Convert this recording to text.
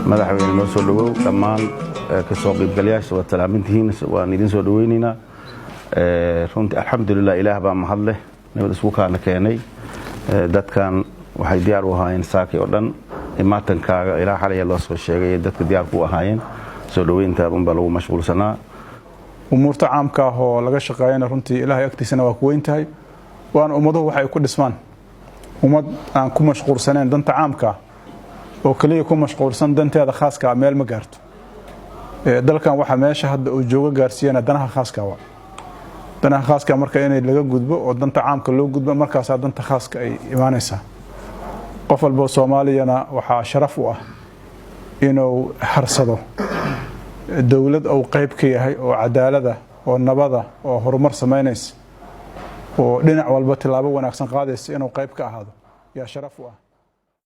madaxweyne noo soo dhawow dhammaan ka soo qaybgalayaasha waa talaamintihiin waan idin soo dhaweynaynaa runtii alxamdulillah ilaah baa mahad leh nabad isku kaana keenay dadkan waxay diyaar u ahaayeen saaki oo dhan imaatankaaga ilaa xalay loo soo sheegay dadka diyaar ku ahaayeen soo dhaweynta unbaa lagu mashquulsanaa umuurta caamka ah oo laga shaqeeyana runtii ilaahay agtiisana waa ku weyn tahay waan ummaduhu waxay ku dhismaan ummad aan ku mashquulsaneen danta caamka oo kaliya ku mashquulsan danteeda khaaska meel ma gaarto dalkan waxa meesha hadda uu jooga gaarsiiyana danaha khaaska waa danaha khaaska marka inay laga gudbo oo danta caamka loo gudbo markaas danta khaaska ay imaanaysaa qof walba Soomaaliyana waxa sharaf u ah inuu harsado dawlad oo qayb ka yahay oo cadaalada oo nabada oo horumar sameynaysa oo dhinac walba tilaabo wanaagsan qaadaysa inuu qayb ka ahaado ya sharaf u ah